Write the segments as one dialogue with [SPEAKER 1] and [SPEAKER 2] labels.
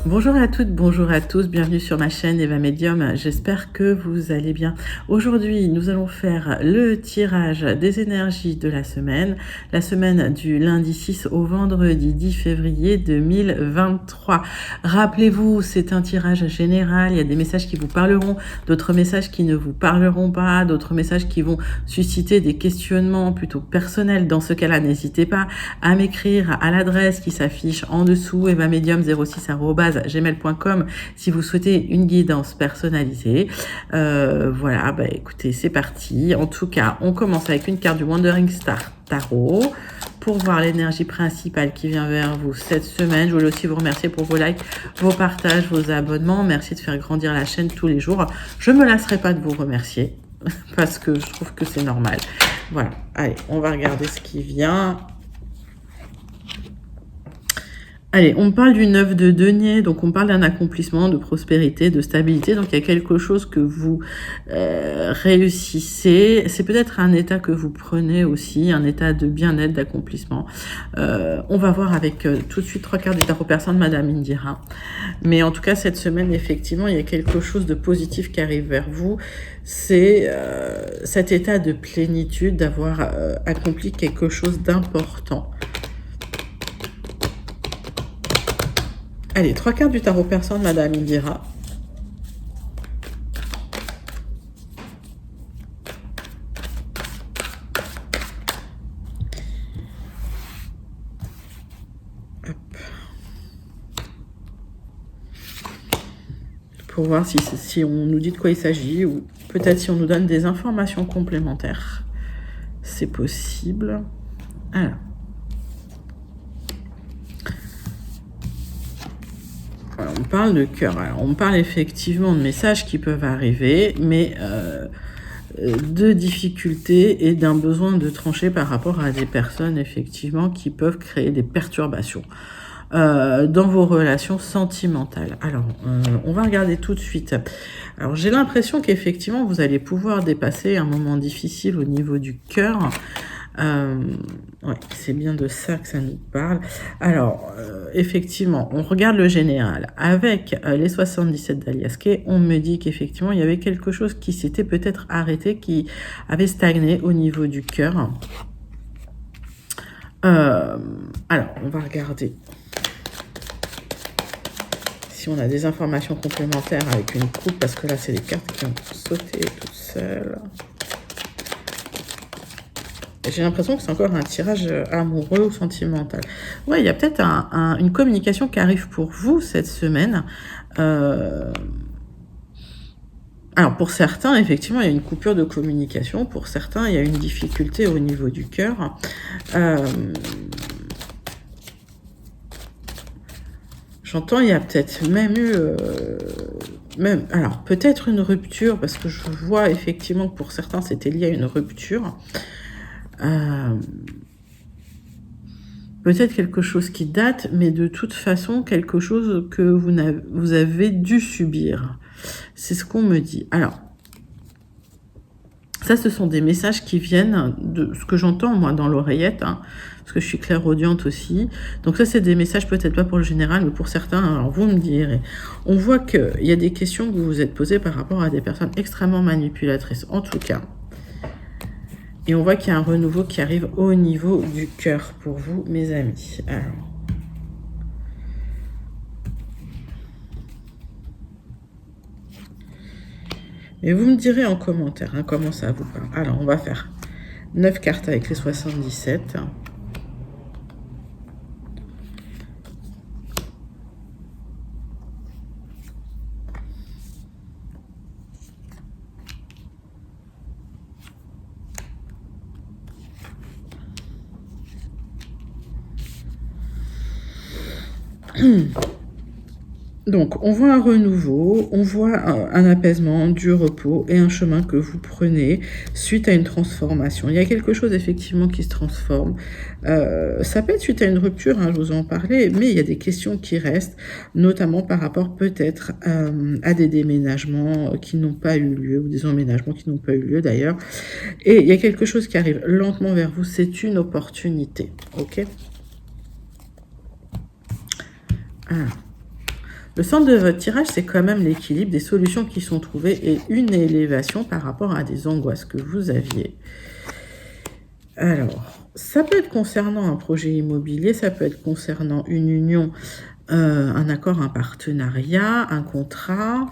[SPEAKER 1] Bonjour à toutes, bonjour à tous, bienvenue sur ma chaîne Eva Medium, j'espère que vous allez bien. Aujourd'hui, nous allons faire le tirage des énergies de la semaine du lundi 6 au vendredi 10 février 2023. Rappelez-vous, c'est un tirage général, il y a des messages qui vous parleront, d'autres messages qui ne vous parleront pas, d'autres messages qui vont susciter des questionnements plutôt personnels. Dans ce cas-là, n'hésitez pas à m'écrire à l'adresse qui s'affiche en dessous, evamedium06@gmail.com si vous souhaitez une guidance personnalisée. Voilà, bah écoutez, c'est parti. En tout cas, on commence avec une carte du Wandering Star Tarot pour voir l'énergie principale qui vient vers vous cette semaine. Je voulais aussi vous remercier pour vos likes, vos partages, vos abonnements. Merci de faire grandir la chaîne tous les jours. Je ne me lasserai pas de vous remercier parce que je trouve que c'est normal. Voilà, allez, on va regarder ce qui vient. Allez, on parle du 9 de denier, donc on parle d'un accomplissement, de prospérité, de stabilité. Donc il y a quelque chose que vous réussissez. C'est peut-être un état que vous prenez aussi, un état de bien-être, d'accomplissement. On va voir avec tout de suite 3 cartes du tarot personne, Madame Indira. Mais en tout cas, cette semaine, effectivement, il y a quelque chose de positif qui arrive vers vous. C'est cet état de plénitude, d'avoir accompli quelque chose d'important. Allez, 3 cartes du tarot personne, Madame Indira. Hop. Pour voir si on nous dit de quoi il s'agit, ou peut-être si on nous donne des informations complémentaires. C'est possible. Alors. On parle de cœur. Alors, on parle effectivement de messages qui peuvent arriver, mais de difficultés et d'un besoin de trancher par rapport à des personnes, effectivement, qui peuvent créer des perturbations dans vos relations sentimentales. Alors, on va regarder tout de suite. Alors, j'ai l'impression qu'effectivement, vous allez pouvoir dépasser un moment difficile au niveau du cœur. Ouais, c'est bien de ça que ça nous parle. Alors, effectivement, on regarde le général. Avec les 77 d'Alias Kay, on me dit qu'effectivement, il y avait quelque chose qui s'était peut-être arrêté, qui avait stagné au niveau du cœur. Alors, on va regarder si on a des informations complémentaires avec une coupe, parce que là, c'est les cartes qui ont sauté toutes seules. J'ai l'impression que c'est encore un tirage amoureux ou sentimental. Ouais, il y a peut-être une communication qui arrive pour vous cette semaine. Alors, pour certains, effectivement, il y a une coupure de communication. Pour certains, il y a une difficulté au niveau du cœur. J'entends, il y a peut-être même eu... alors, peut-être une rupture, parce que je vois effectivement que pour certains, c'était lié à une rupture. Peut-être quelque chose qui date, mais de toute façon, quelque chose que vous avez dû subir. C'est ce qu'on me dit. Alors, ça, ce sont des messages qui viennent de ce que j'entends, moi, dans l'oreillette, hein, parce que je suis clairaudiente aussi. Donc ça, c'est des messages peut-être pas pour le général, mais pour certains, alors vous me direz. On voit qu'il y a des questions que vous vous êtes posées par rapport à des personnes extrêmement manipulatrices, en tout cas. Et on voit qu'il y a un renouveau qui arrive au niveau du cœur pour vous, mes amis. Alors. Et vous me direz en commentaire hein, comment ça vous parle. Alors, on va faire 9 cartes avec les 77. Donc, on voit un renouveau, on voit un apaisement, du repos et un chemin que vous prenez suite à une transformation. Il y a quelque chose effectivement qui se transforme. Ça peut être suite à une rupture, hein, je vous en parlais, mais il y a des questions qui restent, notamment par rapport peut-être à des déménagements qui n'ont pas eu lieu, ou des emménagements qui n'ont pas eu lieu d'ailleurs. Et il y a quelque chose qui arrive lentement vers vous, c'est une opportunité, ok ? Ah. Le centre de votre tirage, c'est quand même l'équilibre, des solutions qui sont trouvées et une élévation par rapport à des angoisses que vous aviez. Alors, ça peut être concernant un projet immobilier, ça peut être concernant une union, un accord, un partenariat, un contrat,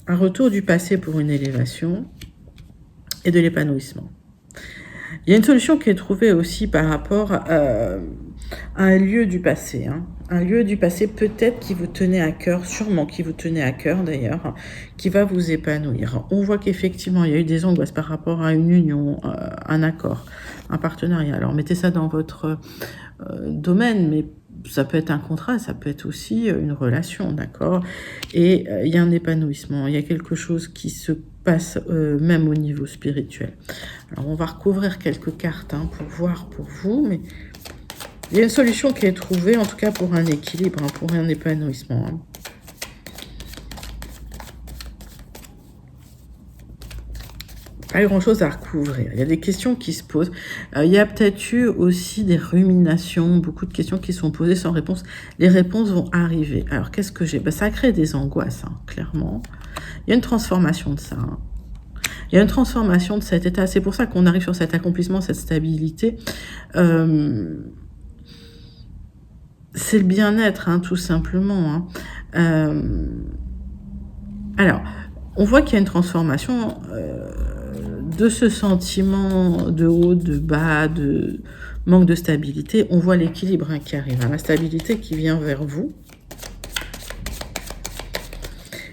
[SPEAKER 1] un retour du passé pour une élévation et de l'épanouissement. Il y a une solution qui est trouvée aussi par rapport à un lieu du passé. Un lieu du passé peut-être qui vous tenait à cœur, sûrement qui vous tenait à cœur d'ailleurs, qui va vous épanouir. On voit qu'effectivement, il y a eu des angoisses par rapport à une union, un accord, un partenariat. Alors, mettez ça dans votre domaine, mais ça peut être un contrat, ça peut être aussi une relation, d'accord? Et il y a un épanouissement, il y a quelque chose qui se passe même au niveau spirituel. Alors, on va recouvrir quelques cartes pour voir pour vous, mais il y a une solution qui est trouvée, en tout cas pour un équilibre, pour un épanouissement. Pas grand-chose à recouvrir. Il y a des questions qui se posent. Il y a peut-être eu aussi des ruminations, beaucoup de questions qui sont posées sans réponse. Les réponses vont arriver. Alors, qu'est-ce que j'ai? Ça crée des angoisses, clairement. Il y a une transformation de ça. Il y a une transformation de cet état. C'est pour ça qu'on arrive sur cet accomplissement, cette stabilité. C'est le bien-être, tout simplement. Alors, on voit qu'il y a une transformation de ce sentiment de haut, de bas, de manque de stabilité. On voit l'équilibre qui arrive, la stabilité qui vient vers vous.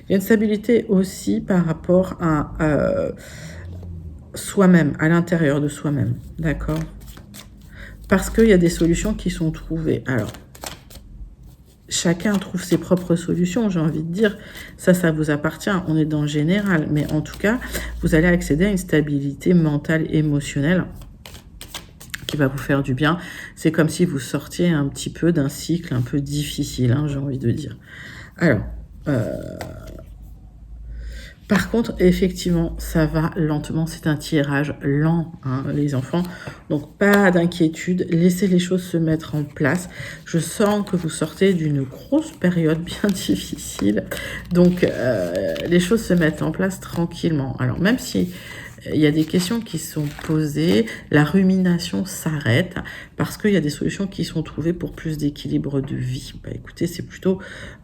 [SPEAKER 1] Il y a une stabilité aussi par rapport à soi-même, à l'intérieur de soi-même, d'accord? Parce qu'il y a des solutions qui sont trouvées. Alors, chacun trouve ses propres solutions, j'ai envie de dire. Ça vous appartient, on est dans le général. Mais en tout cas, vous allez accéder à une stabilité mentale, émotionnelle qui va vous faire du bien. C'est comme si vous sortiez un petit peu d'un cycle un peu difficile, j'ai envie de dire. Alors, par contre, effectivement, ça va lentement. C'est un tirage lent, les enfants. Donc, pas d'inquiétude. Laissez les choses se mettre en place. Je sens que vous sortez d'une grosse période bien difficile. Donc, les choses se mettent en place tranquillement. Alors, même si il y a des questions qui sont posées, la rumination s'arrête parce qu'il y a des solutions qui sont trouvées pour plus d'équilibre de vie. Écoutez, c'est plutôt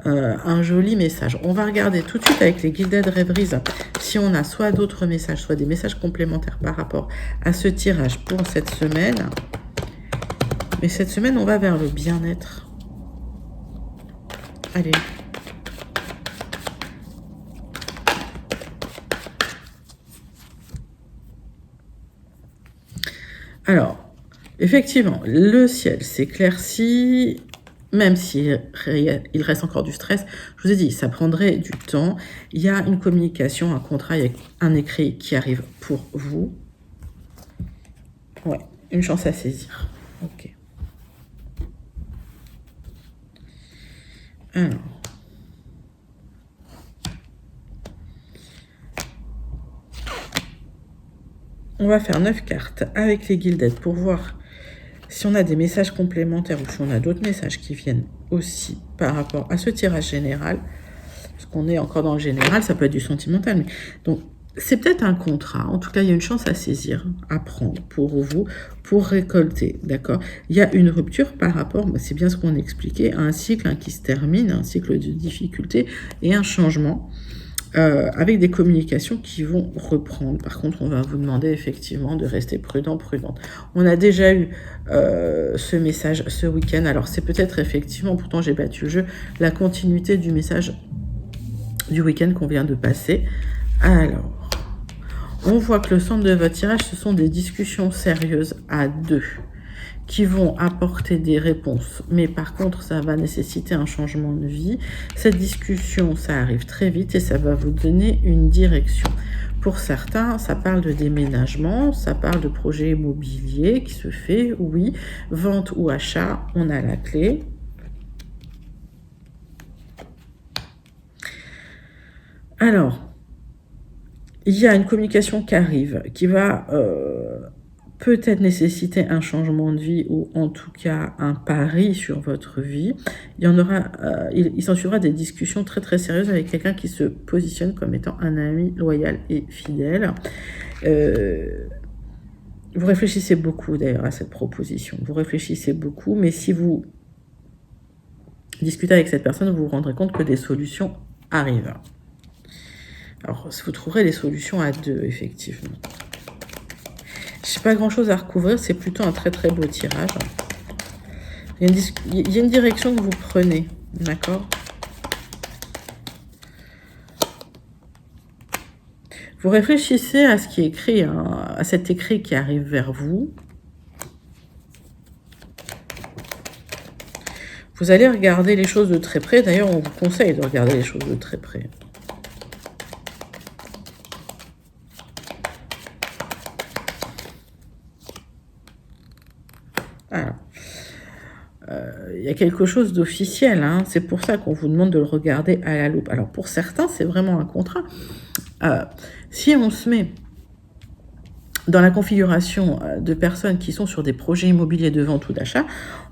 [SPEAKER 1] un joli message. On va regarder tout de suite avec les guided rêveries si on a soit d'autres messages, soit des messages complémentaires par rapport à ce tirage pour cette semaine. Mais cette semaine, on va vers le bien-être. Allez. Alors, effectivement, le ciel s'éclaircit, même s'il reste encore du stress. Je vous ai dit, ça prendrait du temps. Il y a une communication, un contrat, il y a un écrit qui arrive pour vous. Ouais, une chance à saisir. Ok. Alors. On va faire 9 cartes avec les guildettes pour voir si on a des messages complémentaires ou si on a d'autres messages qui viennent aussi par rapport à ce tirage général. Parce qu'on est encore dans le général, ça peut être du sentimental. Mais... donc, c'est peut-être un contrat. En tout cas, il y a une chance à saisir, à prendre pour vous, pour récolter. D'accord? Il y a une rupture par rapport, c'est bien ce qu'on expliquait, à un cycle qui se termine, un cycle de difficulté et un changement. Avec des communications qui vont reprendre. Par contre, on va vous demander effectivement de rester prudente. On a déjà eu ce message ce week-end. Alors, c'est peut-être effectivement, pourtant j'ai battu le jeu, la continuité du message du week-end qu'on vient de passer. Alors, on voit que le centre de votre tirage, ce sont des discussions sérieuses à deux qui vont apporter des réponses. Mais par contre, ça va nécessiter un changement de vie. Cette discussion, ça arrive très vite et ça va vous donner une direction. Pour certains, ça parle de déménagement, ça parle de projet immobilier qui se fait, oui. Vente ou achat, on a la clé. Alors, il y a une communication qui arrive, qui va peut-être nécessiter un changement de vie ou en tout cas un pari sur votre vie. Il s'en suivra des discussions très très sérieuses avec quelqu'un qui se positionne comme étant un ami loyal et fidèle. Vous réfléchissez beaucoup d'ailleurs à cette proposition, vous réfléchissez beaucoup, mais si vous discutez avec cette personne, vous vous rendrez compte que des solutions arrivent. Alors, vous trouverez des solutions à deux, effectivement. Je n'ai pas grand-chose à recouvrir, c'est plutôt un très très beau tirage. Il y a une direction que vous prenez, d'accord? Vous réfléchissez à ce qui est écrit, hein, à cet écrit qui arrive vers vous. Vous allez regarder les choses de très près. D'ailleurs, on vous conseille de regarder les choses de très près. Voilà. Il y a quelque chose d'officiel, hein. C'est pour ça qu'on vous demande de le regarder à la loupe. Alors, pour certains, c'est vraiment un contrat. Si on se met dans la configuration de personnes qui sont sur des projets immobiliers de vente ou d'achat,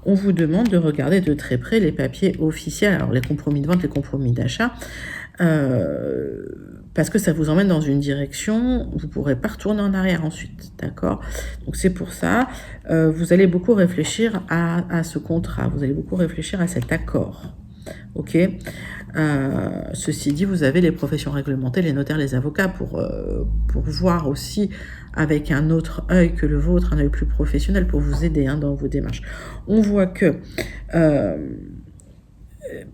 [SPEAKER 1] on vous demande de regarder de très près les papiers officiels, alors les compromis de vente, les compromis d'achat, parce que ça vous emmène dans une direction, vous ne pourrez pas retourner en arrière ensuite, d'accord? Donc c'est pour ça, vous allez beaucoup réfléchir à ce contrat, vous allez beaucoup réfléchir à cet accord, ok? Ceci dit, vous avez les professions réglementées, les notaires, les avocats pour voir aussi avec un autre œil que le vôtre, un œil plus professionnel pour vous aider hein, dans vos démarches. On voit que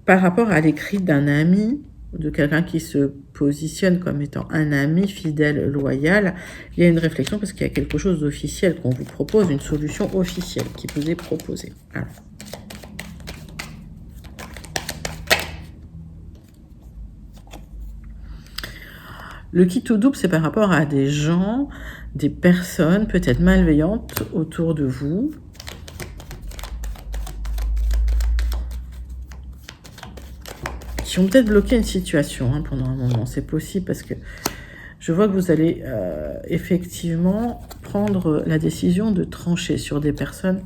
[SPEAKER 1] par rapport à l'écrit d'un ami, de quelqu'un qui se positionne comme étant un ami fidèle, loyal, il y a une réflexion parce qu'il y a quelque chose d'officiel qu'on vous propose, une solution officielle qui vous est proposée. Alors. Le qui tout double, c'est par rapport à des gens, des personnes peut-être malveillantes autour de vous. Qui ont peut-être bloqué une situation hein, pendant un moment. C'est possible parce que je vois que vous allez effectivement prendre la décision de trancher sur des personnes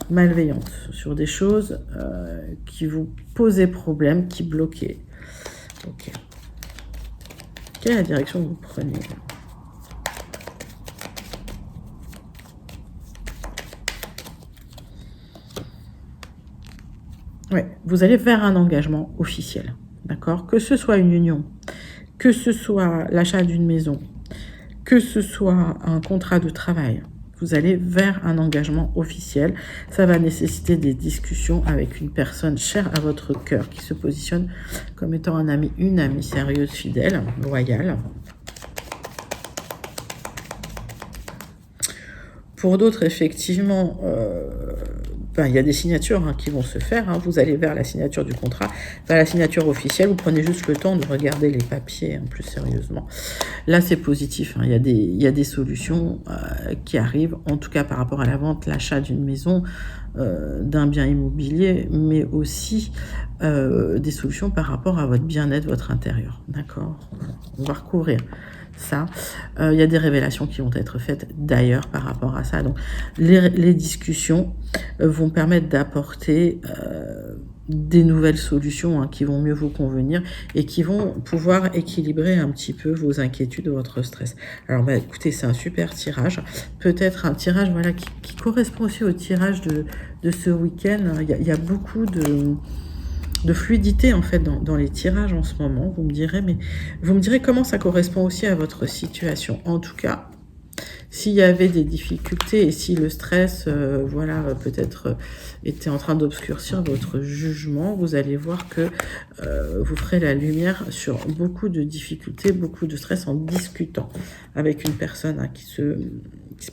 [SPEAKER 1] malveillantes, sur des choses qui vous posaient problème, qui bloquaient. Ok. Quelle est la direction que vous prenez? Ouais, vous allez vers un engagement officiel, d'accord? Que ce soit une union, que ce soit l'achat d'une maison, que ce soit un contrat de travail, vous allez vers un engagement officiel. Ça va nécessiter des discussions avec une personne chère à votre cœur qui se positionne comme étant un ami, une amie sérieuse, fidèle, loyale. Pour d'autres, effectivement, il y a des signatures hein, qui vont se faire. Hein. Vous allez vers la signature du contrat, vers la signature officielle. Vous prenez juste le temps de regarder les papiers hein, plus sérieusement. Là, c'est positif. Hein. Il y a des solutions qui arrivent, en tout cas par rapport à la vente, l'achat d'une maison, d'un bien immobilier, mais aussi des solutions par rapport à votre bien-être, votre intérieur. D'accord? On va recouvrir ça. Il y a des révélations qui vont être faites d'ailleurs par rapport à ça. Donc, les discussions vont permettre d'apporter des nouvelles solutions hein, qui vont mieux vous convenir et qui vont pouvoir équilibrer un petit peu vos inquiétudes, votre stress. Alors, écoutez, c'est un super tirage. Peut-être un tirage voilà, qui correspond aussi au tirage de ce week-end. Il y a beaucoup de fluidité en fait dans les tirages en ce moment. Vous me direz comment ça correspond aussi à votre situation. En tout cas, s'il y avait des difficultés et si le stress, peut-être était en train d'obscurcir votre jugement, vous allez voir que vous ferez la lumière sur beaucoup de difficultés, beaucoup de stress en discutant avec une personne hein, qui se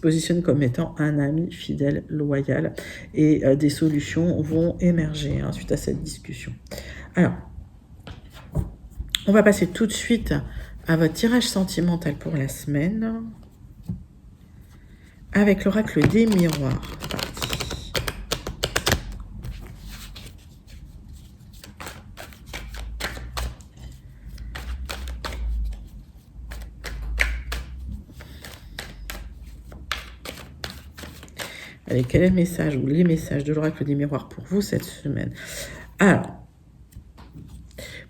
[SPEAKER 1] positionne comme étant un ami fidèle, loyal, et des solutions vont émerger hein, suite à cette discussion. Alors, on va passer tout de suite à votre tirage sentimental pour la semaine. Avec l'oracle des miroirs. C'est parti. Allez, quel est le message ou les messages de l'oracle des miroirs pour vous cette semaine? Alors,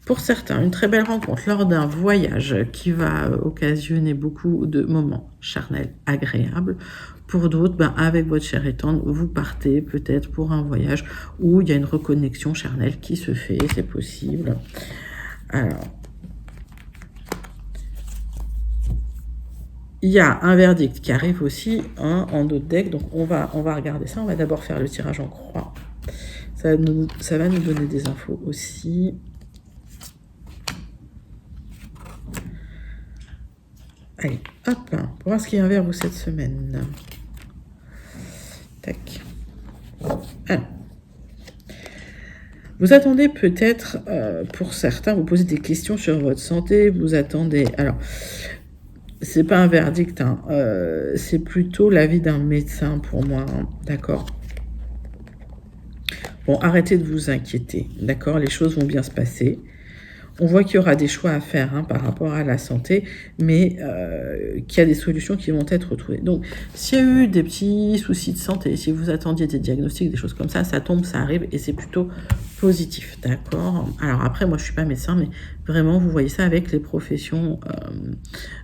[SPEAKER 1] pour certains, une très belle rencontre lors d'un voyage qui va occasionner beaucoup de moments charnels agréables. Pour d'autres, avec votre chère et tendre, vous partez peut-être pour un voyage où il y a une reconnexion charnelle qui se fait, c'est possible. Alors, il y a un verdict qui arrive aussi en d'autres decks, donc on va regarder ça. On va d'abord faire le tirage en croix. Ça va nous donner des infos aussi. Allez, hop, pour voir ce qui vient vers vous cette semaine. Tac. Alors. Vous attendez peut-être, pour certains, vous posez des questions sur votre santé, vous attendez... Alors, c'est pas un verdict, c'est plutôt l'avis d'un médecin pour moi, d'accord? Bon, arrêtez de vous inquiéter, d'accord? Les choses vont bien se passer. On voit qu'il y aura des choix à faire par rapport à la santé, mais qu'il y a des solutions qui vont être trouvées. Donc, s'il y a eu des petits soucis de santé, si vous attendiez des diagnostics, des choses comme ça tombe, ça arrive, et c'est plutôt positif, d'accord? Alors après, moi, je suis pas médecin, mais vraiment, vous voyez ça avec les professions,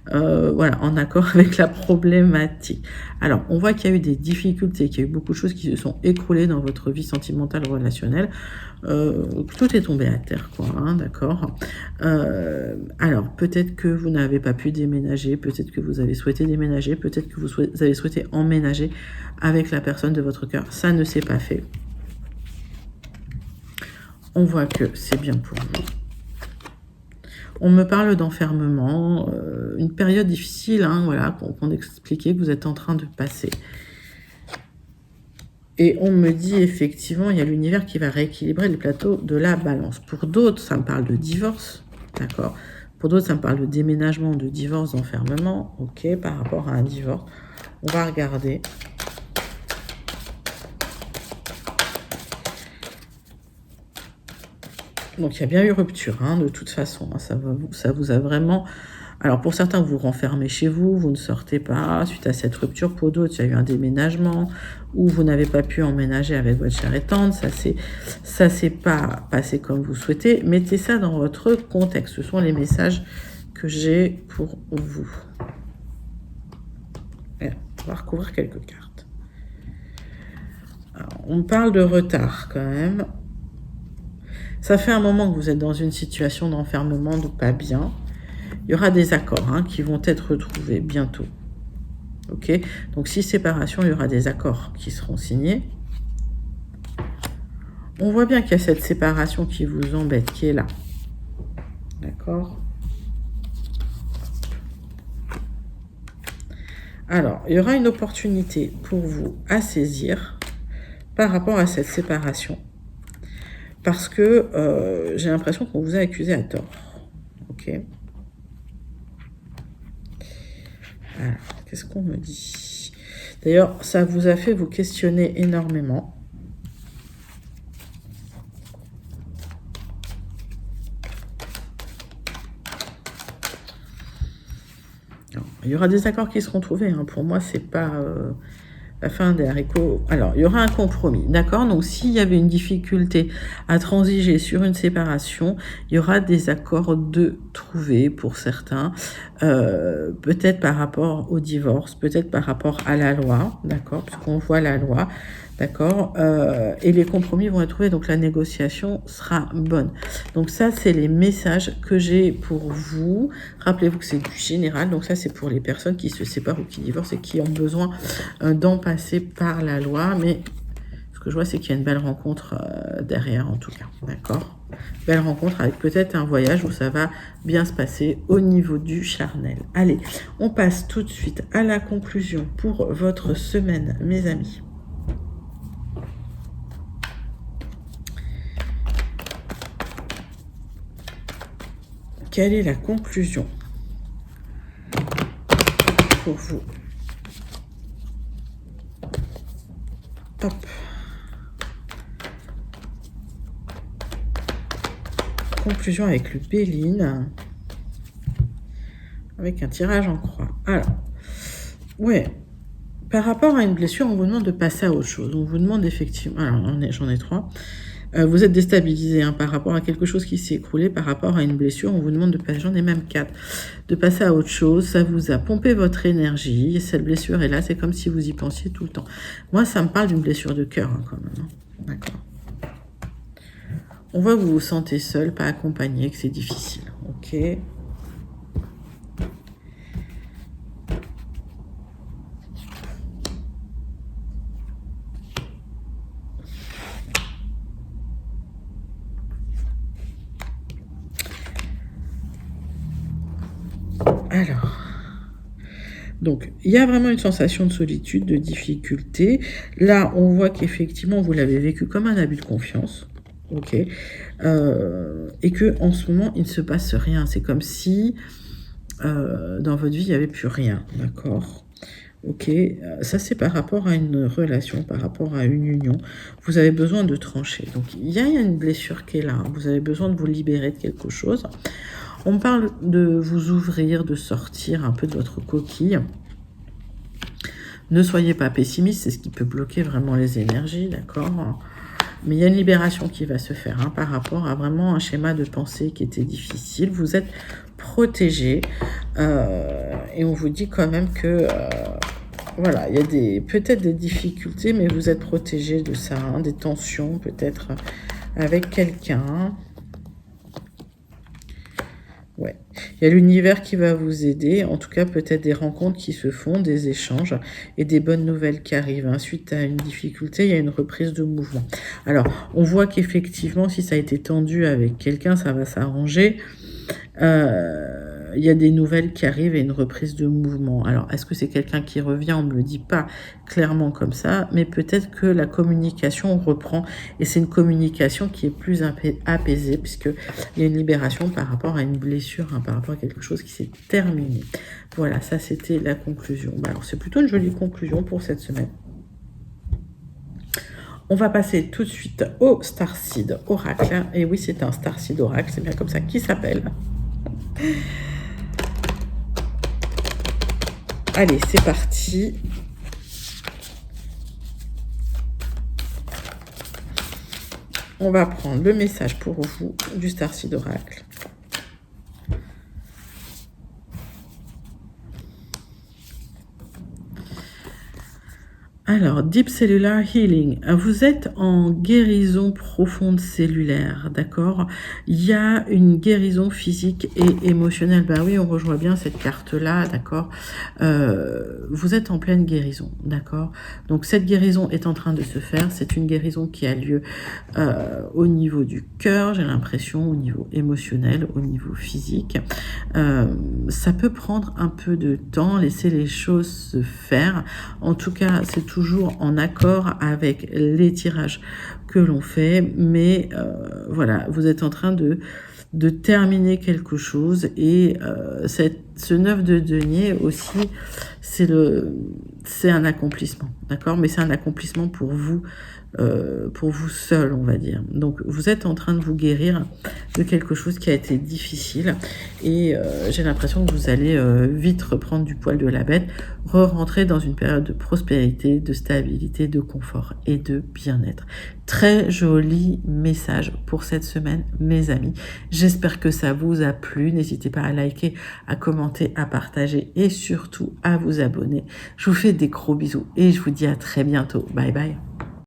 [SPEAKER 1] voilà, en accord avec la problématique. Alors, on voit qu'il y a eu des difficultés, qu'il y a eu beaucoup de choses qui se sont écroulées dans votre vie sentimentale, relationnelle. Tout est tombé à terre, quoi, d'accord? Alors, peut-être que vous n'avez pas pu déménager, peut-être que vous avez souhaité déménager, peut-être que vous avez souhaité emménager avec la personne de votre cœur. Ça ne s'est pas fait. On voit que c'est bien pour vous. On me parle d'enfermement, une période difficile, voilà, qu'on expliquait que vous êtes en train de passer. Et on me dit effectivement, il y a l'univers qui va rééquilibrer le plateau de la balance. Pour d'autres, ça me parle de divorce, d'accord? Pour d'autres, ça me parle de déménagement, de divorce, d'enfermement, ok, par rapport à un divorce. On va regarder. Donc, il y a bien eu rupture, de toute façon. Ça vous a vraiment... Alors, pour certains, vous vous renfermez chez vous, vous ne sortez pas suite à cette rupture. Pour d'autres, il y a eu un déménagement où vous n'avez pas pu emménager avec votre chère et tendre. Ça s'est pas passé comme vous souhaitez. Mettez ça dans votre contexte. Ce sont les messages que j'ai pour vous. Voilà, on va recouvrir quelques cartes. Alors, on parle de retard quand même. Ça fait un moment que vous êtes dans une situation d'enfermement, donc pas bien. Il y aura des accords qui vont être retrouvés bientôt. Ok? Donc, si séparation, il y aura des accords qui seront signés. On voit bien qu'il y a cette séparation qui vous embête, qui est là. D'accord? Alors, il y aura une opportunité pour vous à saisir par rapport à cette séparation. Parce que j'ai l'impression qu'on vous a accusé à tort. Ok? Alors, qu'est-ce qu'on me dit? D'ailleurs, ça vous a fait vous questionner énormément. Alors, il y aura des accords qui seront trouvés. Pour moi, c'est pas la fin des haricots. Alors, il y aura un compromis, d'accord? Donc, s'il y avait une difficulté à transiger sur une séparation, il y aura des accords de trouver pour certains, peut-être par rapport au divorce, peut-être par rapport à la loi, d'accord? Puisqu'on voit la loi, d'accord? Et les compromis vont être trouvés, donc la négociation sera bonne. Donc ça, c'est les messages que j'ai pour vous. Rappelez-vous que c'est du général, donc ça, c'est pour les personnes qui se séparent ou qui divorcent et qui ont besoin d'en passer par la loi. Mais ce que je vois, c'est qu'il y a une belle rencontre derrière, en tout cas, d'accord? Belle rencontre avec peut-être un voyage où ça va bien se passer au niveau du charnel. Allez, on passe tout de suite à la conclusion pour votre semaine, mes amis. Quelle est la conclusion pour vous? Hop. Conclusion avec le Béline. Avec un tirage en croix. Alors, ouais. Par rapport à une blessure, on vous demande de passer à autre chose. On vous demande effectivement... Alors, j'en ai 3. Vous êtes déstabilisé par rapport à quelque chose qui s'est écroulé, par rapport à une blessure. On vous demande de passer, j'en ai même 4, de passer à autre chose. Ça vous a pompé votre énergie. Cette blessure est là, c'est comme si vous y pensiez tout le temps. Moi, ça me parle d'une blessure de cœur quand même. D'accord. On voit que vous vous sentez seul, pas accompagné, que c'est difficile. Ok. Alors, donc, il y a vraiment une sensation de solitude, de difficulté. Là, on voit qu'effectivement, vous l'avez vécu comme un abus de confiance. Ok. Et que en ce moment, il ne se passe rien. C'est comme si dans votre vie, il n'y avait plus rien. D'accord. Ok. Ça, c'est par rapport à une relation, par rapport à une union. Vous avez besoin de trancher. Donc, il y a une blessure qui est là. Vous avez besoin de vous libérer de quelque chose. On parle de vous ouvrir, de sortir un peu de votre coquille. Ne soyez pas pessimiste, c'est ce qui peut bloquer vraiment les énergies, d'accord? Mais il y a une libération qui va se faire par rapport à vraiment un schéma de pensée qui était difficile. Vous êtes protégé et on vous dit quand même que voilà, il y a peut-être des difficultés, mais vous êtes protégé de ça, des tensions peut-être avec quelqu'un. Ouais, il y a l'univers qui va vous aider, en tout cas peut-être des rencontres qui se font, des échanges et des bonnes nouvelles qui arrivent. Suite à une difficulté, il y a une reprise de mouvement. Alors, on voit qu'effectivement, si ça a été tendu avec quelqu'un, ça va s'arranger. Il y a des nouvelles qui arrivent et une reprise de mouvement. Alors, est-ce que c'est quelqu'un qui revient? On ne me le dit pas clairement comme ça, mais peut-être que la communication reprend et c'est une communication qui est plus apaisée puisqu'il y a une libération par rapport à une blessure, par rapport à quelque chose qui s'est terminé. Voilà, ça c'était la conclusion. Alors, c'est plutôt une jolie conclusion pour cette semaine. On va passer tout de suite au Starseed Oracle. Et oui, c'est un Starseed Oracle, c'est bien comme ça qu'il s'appelle. Allez, c'est parti. On va prendre le message pour vous du Starseed Oracle. Alors, Deep Cellular Healing, vous êtes en guérison profonde cellulaire, d'accord? Il y a une guérison physique et émotionnelle. Bah oui, on rejoint bien cette carte-là, d'accord? Vous êtes en pleine guérison, d'accord? Donc, cette guérison est en train de se faire. C'est une guérison qui a lieu au niveau du cœur, j'ai l'impression, au niveau émotionnel, au niveau physique. Ça peut prendre un peu de temps, laisser les choses se faire. En tout cas, c'est toujours en accord avec les tirages que l'on fait, mais voilà, vous êtes en train de terminer quelque chose et ce 9 de denier aussi, c'est un accomplissement, d'accord? Mais c'est un accomplissement pour vous seul, on va dire. Donc, vous êtes en train de vous guérir de quelque chose qui a été difficile et j'ai l'impression que vous allez vite reprendre du poil de la bête, re-rentrer dans une période de prospérité, de stabilité, de confort et de bien-être. Très joli message pour cette semaine, mes amis. J'espère que ça vous a plu. N'hésitez pas à liker, à commenter, à partager et surtout à vous abonner. Je vous fais des gros bisous et je vous dis à très bientôt. Bye bye.